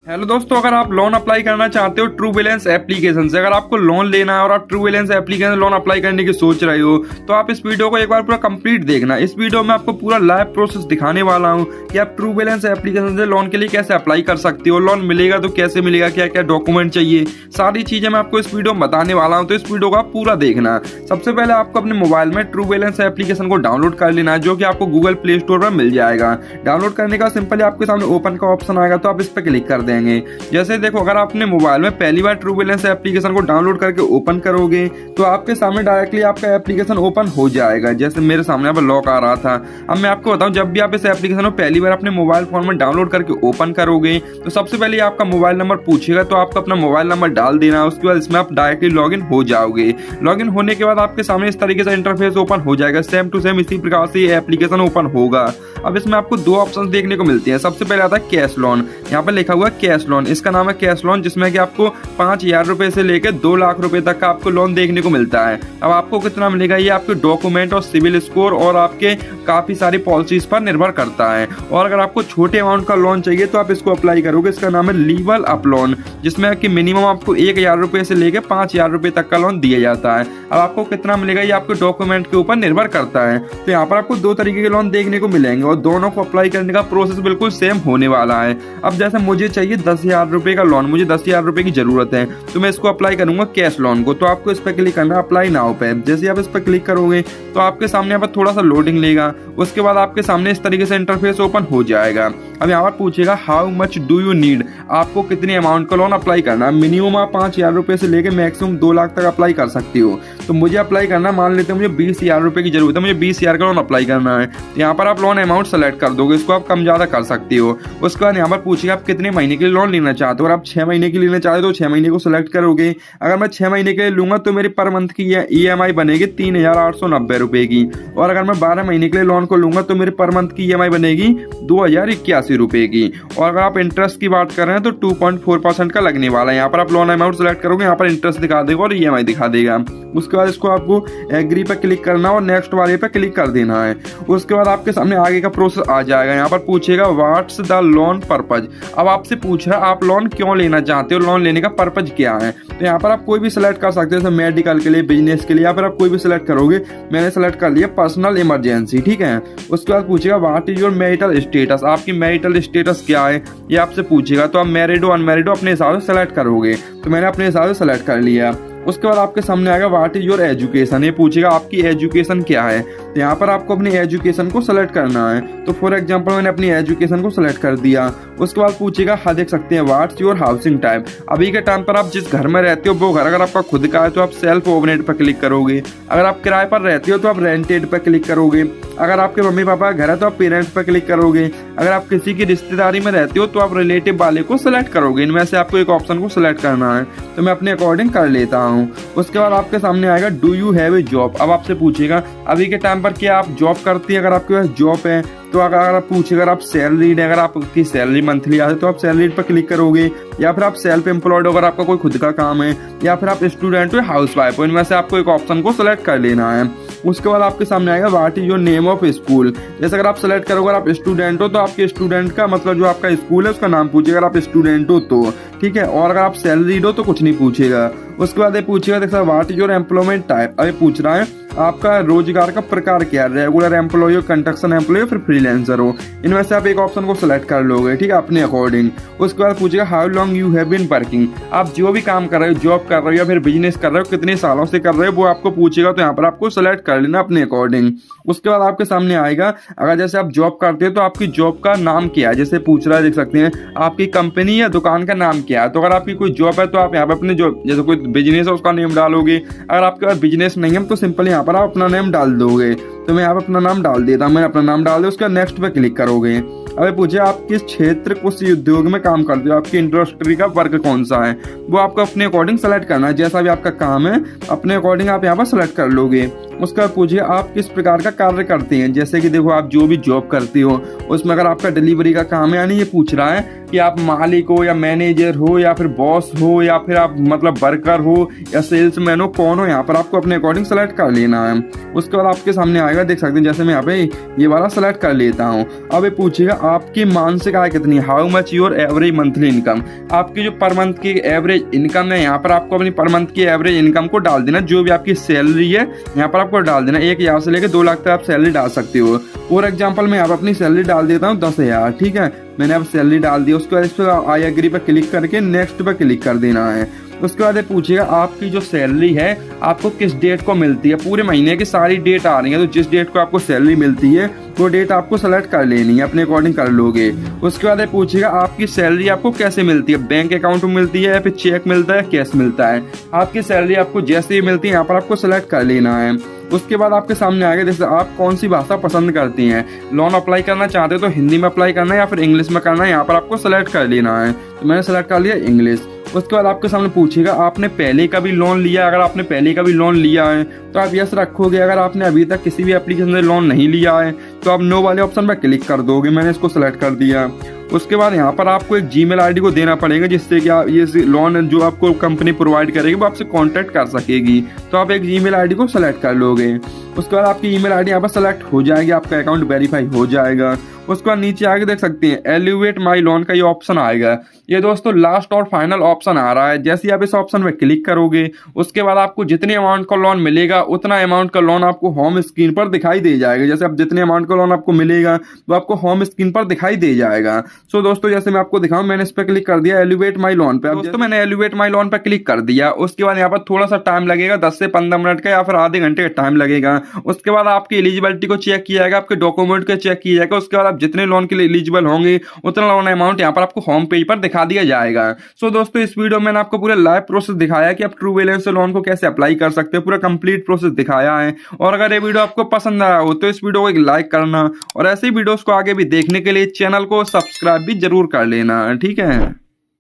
Hello दोस्तों, अगर आप लोन अप्लाई करना चाहते हो ट्रू बैलेंस एप्लीकेशन से, अगर आपको लोन लेना है और आप true balance application loan apply करने की सोच रहे हो तो आप इस वीडियो को एक बार पूरा कंप्लीट देखना। इस वीडियो में आपको पूरा लाइव प्रोसेस दिखाने वाला हूं कि आप ट्रू बैलेंस एप्लीकेशन से लोन के लिए कैसे अप्लाई कर सकते हो, लोन मिलेगा तो कैसे मिलेगा, क्या क्या डॉक्यूमेंट चाहिए, सारी चीजें मैं आपको इस वीडियो में बताने वाला हूँ। तो इस वीडियो को आप पूरा देखना। सबसे पहले आपको अपने मोबाइल में ट्रू बैलेंस एप्लीकेशन को डाउनलोड कर लेना है, जो कि आपको गूगल प्ले स्टोर पर मिल जाएगा। डाउनलोड करने का सिंपली आपके सामने ओपन का ऑप्शन आएगा, तो आप इस पर क्लिक कर देंगे। जैसे देखो, अगर आपने मोबाइल में पहली बार ट्रू बैलेंस एप्लीकेशन को डाउनलोड करके ओपन करोगे तो आपके सामने डायरेक्टली आपका एप्लीकेशन ओपन हो जाएगा। जैसे मेरे सामने अब लॉक आ रहा था। अब मैं आपको बताऊं, जब भी आप इस एप्लीकेशन को पहली बार अपने मोबाइल फोन में डाउनलोड करके ओपन करोगे तो सबसे पहले आपका मोबाइल नंबर पूछेगा, तो आपको अपना मोबाइल नंबर डाल देना। उसके बाद इसमें आप डायरेक्टली लॉगिन हो जाओगे। लॉगिन होने के बाद आपके सामने इस तरीके से इंटरफेस ओपन हो जाएगा। सेम टू सेम इसी प्रकार से ये एप्लीकेशन ओपन होगा। अब इसमें आपको दो ऑप्शन देखने को मिलते हैं। सबसे पहले आता है कैश लोन। यहाँ पर लिखा हुआ है कैश लोन, इसका नाम है कैश लोन, जिसमें कि आपको 5,000 रुपए से लेकर 2 लाख रुपए तक का आपको लोन देखने को मिलता है। अब आपको कितना मिलेगा, ये आपके डॉक्यूमेंट और सिविल स्कोर और आपके काफी सारी पॉलिसीज पर निर्भर करता है। और अगर आपको छोटे अमाउंट का लोन चाहिए तो आप इसको अप्लाई करोगे। इसका नाम है लीवल अप लोन, जिसमें कि मिनिमम आपको 1,000 रुपए से लेकर 5,000 रुपए तक का लोन दिया जाता है। अब आपको कितना मिलेगा ये आपके डॉक्यूमेंट के ऊपर निर्भर करता है। तो यहाँ पर आपको 2 तरीके के लोन देखने को मिलेंगे और दोनों को अप्लाई करने का प्रोसेस बिल्कुल सेम होने वाला है। अब जैसे मुझे चाहिए 10,000 रुपए का लोन, मुझे 10,000 रुपए की जरूरत है, तो मैं इसको अप्लाई करूंगा कैश लोन को। तो आपको इस पर क्लिक करना है अप्लाई नाउ पे। जैसे आप इस पर क्लिक करोगे तो आपके सामने यहाँ पर थोड़ा सा लोडिंग लेगा। उसके बाद आपके सामने इस तरीके से इंटरफेस ओपन हो जाएगा। अब यहाँ पर पूछेगा how much do you need, आपको कितने अमाउंट का लोन अप्लाई करना है। मिनिमम आप 5,000 रुपए से लेकर मैक्सिमम 2 लाख तक अप्लाई कर सकती हो। तो मुझे अप्लाई करना, मान लेते हैं मुझे 20,000 रुपए की जरूरत है, मुझे 20,000 का लोन अप्लाई करना है। तो यहाँ पर आप लोन अमाउंट सेलेक्ट कर दोगे, इसको आप कम ज्यादा कर सकती हो। उसके बाद यहाँ पर पूछेगा आप कितने महीने के लिए लोन लेना चाहते हो। अगर आप 6 महीने के लिए लेना चाहते हो तो 6 महीने को सिलेक्ट करोगे। अगर मैं 6 महीने के लिए लूंगा तो मेरी पर मंथ की EMI बनेगी 3,890 रुपए की। और अगर मैं 12 महीने के लिए लोन को लूंगा तो मेरी पर मंथ की EMI बनेगी 2,081 रुपए की। और अगर आप इंटरेस्ट की बात कर रहे हैं तो 2.4% का लगने वाला है। यहाँ पर आप लोन अमाउंट सेलेक्ट करोगे, यहाँ पर इंटरेस्ट दिखा देगा और EMI दिखा देगा। उसके बाद इसको आपको एग्री पे क्लिक करना और नेक्स्ट वाले पे क्लिक कर देना है। उसके बाद आपके सामने आगे का प्रोसेस आ जाएगा। यहाँ पर पूछेगा व्हाट्स द लोन पर्पज। अब आपसे पूछ रहा है आप लोन क्यों लेना चाहते हो, लोन लेने का पर्पज क्या है। तो यहाँ पर आप कोई भी सिलेक्ट कर सकते हो, जैसे मेडिकल के लिए, बिजनेस के लिए, या फिर आप कोई भी सिलेक्ट करोगे। मैंने सेलेक्ट कर लिया पर्सनल इमरजेंसी, ठीक है। उसके बाद पूछेगा what is your marital status, आपकी मैरिटल स्टेटस क्या है ये आपसे पूछेगा। तो आप मैरिड हो अनमैरिड हो अपने हिसाब से सेलेक्ट करोगे। तो मैंने अपने हिसाब से सेलेक्ट कर लिया। उसके बाद आपके सामने आएगा व्हाट इज योर एजुकेशन, ये पूछेगा आपकी एजुकेशन क्या है। तो यहाँ पर आपको अपनी एजुकेशन को सेलेक्ट करना है। तो फॉर एग्जांपल मैंने अपनी एजुकेशन को सेलेक्ट कर दिया। उसके बाद पूछेगा हाँ देख सकते हैं व्हाट्स योर हाउसिंग टाइप, अभी के टाइम पर आप जिस घर में रहते हो वो घर अगर आपका खुद का है तो आप सेल्फ ओनर्ड पर क्लिक करोगे। अगर आप किराए पर रहते हो तो आप रेंटेड पर क्लिक करोगे। अगर आपके मम्मी पापा का घर है तो आप पेरेंट्स पर क्लिक करोगे। अगर आप किसी की रिश्तेदारी में रहते हो तो आप रिलेटिव वाले को सिलेक्ट करोगे। इनमें से आपको एक ऑप्शन को सिलेक्ट करना है, तो मैं अपने अकॉर्डिंग कर लेता हूँ। उसके बाद आपके सामने आएगा do you have a job. अब आपसे पूछेगा अभी के टाइम पर क्या आप जॉब करती है। अगर आपके पास जॉब है तो अगर आप पूछेगा अगर आप सैलरीड है, अगर आपकी सैलरी मंथली आती है तो आप सैलरीड पर क्लिक करोगे। या फिर आप सेल्फ एम्प्लॉयड हो, अगर आपका कोई खुद का काम है, या फिर आप स्टूडेंट हो, हाउस वाइफ हो, इनमें से आपको एक ऑप्शन को सिलेक्ट कर लेना है। उसके बाद आपके सामने आएगा what is your name of school. जैसे अगर आप सेलेक्ट करोगे, अगर आप स्टूडेंट हो तो आपके स्टूडेंट का मतलब जो आपका स्कूल है उसका नाम पूछेगा, अगर आप स्टूडेंट हो तो, ठीक है। और अगर आप सैलरीड हो तो कुछ नहीं पूछेगा। उसके बाद ये पूछेगा देखा what is your employment type. अभी पूछ रहा है आपका रोजगार का प्रकार क्या है, रेगुलर एम्प्लॉय हो, कंस्ट्रक्शन एम्प्लॉय हो, फिर फ्रीलांसर हो। इनमें से आप एक ऑप्शन को सिलेक्ट कर लोगे, ठीक है, अपने अकॉर्डिंग। उसके बाद पूछेगा how long you have been working, आप जो भी काम कर रहे हो, जॉब कर रहे हो या फिर बिजनेस कर रहे हो, कितने सालों से कर रहे हो वो आपको पूछेगा। तो यहाँ पर आपको सिलेक्ट कर लेना अपने अकॉर्डिंग। उसके बाद आपके सामने आएगा अगर जैसे आप जॉब करते हो तो आपकी जॉब का नाम क्या है। जैसे पूछ रहा है देख सकते हैं आपकी कंपनी या दुकान का नाम क्या है। तो अगर आपकी कोई जॉब है तो आप यहाँ पर अपने जॉब, जैसे कोई बिजनेस है उसका नेम डालोगे। अगर आपके पास बिजनेस नहीं है तो सिंपल यहाँ पर आप अपना नेम डाल दोगे। तो मैं यहाँ पर अपना नाम डाल देता हूँ, मैंने अपना नाम डाल दिया। उसके बाद नेक्स्ट पे क्लिक करोगे। अभी पूछे आप किस क्षेत्र कुछ उद्योग में काम करते हो, आपकी इंडस्ट्री का वर्क कौन सा है, वो आपको अपने अकॉर्डिंग सेलेक्ट करना है। जैसा भी आपका काम है अपने अकॉर्डिंग आप यहाँ पर सेलेक्ट कर लोगे। उसका पूछिएगा आप किस प्रकार का कार्य करते हैं। जैसे कि देखो आप जो भी जॉब करते हो उसमें अगर आपका डिलीवरी का काम है, यानी ये पूछ रहा है कि आप मालिक हो या मैनेजर हो या फिर बॉस हो या फिर आप मतलब वर्कर हो या सेल्समैन हो, कौन हो, यहाँ पर आपको अपने अकॉर्डिंग सेलेक्ट कर लेना है। उसके बाद आपके सामने आएगा, देख सकते हैं जैसे मैं यहाँ पे ये वाला सेलेक्ट कर लेता हूँ। अब ये पूछेगा आपकी मानसिक आय कितनी है, how much your average monthly income. आपकी जो पर मंथ की एवरेज इनकम है, यहाँ पर आपको अपनी पर मंथ की एवरेज इनकम को डाल देना। जो भी आपकी सैलरी है यहाँ पर आपको डाल देना। 1,000 से लेकर 2 लाख तक आप सैलरी डाल सकते हो। फॉर एग्जाम्पल मैं यहाँ पर अपनी सैलरी डाल देता हूँ 10,000, ठीक है। मैंने अब सैलरी डाल दी। उसके बाद इस पर आई एग्री पर क्लिक करके नेक्स्ट पर क्लिक कर देना है। उसके बाद ये पूछेगा आपकी जो सैलरी है आपको किस डेट को मिलती है। पूरे महीने की सारी डेट आ रही है, तो जिस डेट को आपको सैलरी मिलती है वो डेट आपको सेलेक्ट कर लेनी है, अपने अकॉर्डिंग कर लोगे। उसके बाद ये पूछेगा आपकी सैलरी आपको कैसे मिलती है, बैंक अकाउंट में मिलती है या फिर चेक मिलता है, कैश मिलता है। आपकी सैलरी आपको जैसे ही मिलती है यहाँ पर आपको सेलेक्ट कर लेना है। उसके बाद आपके सामने आएगा जैसे आप कौन सी भाषा पसंद करती हैं। लोन अप्लाई करना चाहते हो तो हिंदी में अप्लाई करना है या फिर इंग्लिश में करना है, यहाँ पर आपको सेलेक्ट कर लेना है। तो मैंने सेलेक्ट कर लिया इंग्लिश। उसके बाद आपके सामने पूछेगा आपने पहले का भी लोन लिया। अगर आपने पहले का भी लोन लिया है तो आप यस रखोगे। अगर आपने अभी तक किसी भी एप्लीकेशन से लोन नहीं लिया है तो आप नो वाले ऑप्शन पर क्लिक कर दोगे। मैंने इसको सेलेक्ट कर दिया। उसके बाद यहाँ पर आपको एक जीमेल आईडी को देना पड़ेगा, जिससे कि आप ये लोन जो आपको कंपनी प्रोवाइड करेगी वो आपसे कांटेक्ट कर सकेगी। तो आप एक जीमेल आईडी को सेलेक्ट कर लोगे। उसके बाद आपकी ईमेल आईडी यहाँ पर सेलेक्ट हो जाएगी, आपका अकाउंट वेरीफाई हो जाएगा। उसके बाद नीचे आगे देख सकते हैं एलिवेट माई लोन का ये ऑप्शन आएगा। ये दोस्तों लास्ट और फाइनल ऑप्शन आ रहा है। जैसे आप इस ऑप्शन में क्लिक करोगे उसके बाद आपको जितने अमाउंट का लोन मिलेगा उतना अमाउंट का लोन आपको होम स्क्रीन पर दिखाई दे जाएगा। जैसे आप जितने अमाउंट का लोन आपको मिलेगा वो आपको होम स्क्रीन पर दिखाई दे जाएगा। सो दोस्तों जैसे मैं आपको दिखाऊं, मैंने इस पर क्लिक कर दिया एलिवेट माई लोन पे। दोस्तों मैंने एलिवेट माई लोन पर क्लिक कर दिया। उसके बाद यहाँ पर थोड़ा सा टाइम लगेगा, 10 से 15 मिनट का या फिर आधे घंटे का टाइम लगेगा। उसके बाद आपकी एलिजिबिलिटी को चेक किया जाएगा, आपके डॉक्यूमेंट को चेक किया जाएगा। उसके बाद आप जितने लोन के लिए एलिजिबल होंगे उतना लोन अमाउंट यहाँ पर आपको होम पेज पर दिखा दिया जाएगा। सो दोस्तों इस वीडियो में मैंने आपको पूरा लाइव प्रोसेस दिखाया कि आप ट्रू बैलेंस से लोन को कैसे अप्लाई कर सकते हैं। पूरा कंप्लीट प्रोसेस दिखाया है। और अगर ये वीडियो आपको पसंद आया हो तो इस वीडियो को एक लाइक करना और ऐसे ही वीडियोस को आगे भी देखने के लिए चैनल को सब्सक्राइब भी जरूर कर लेना, ठीक है।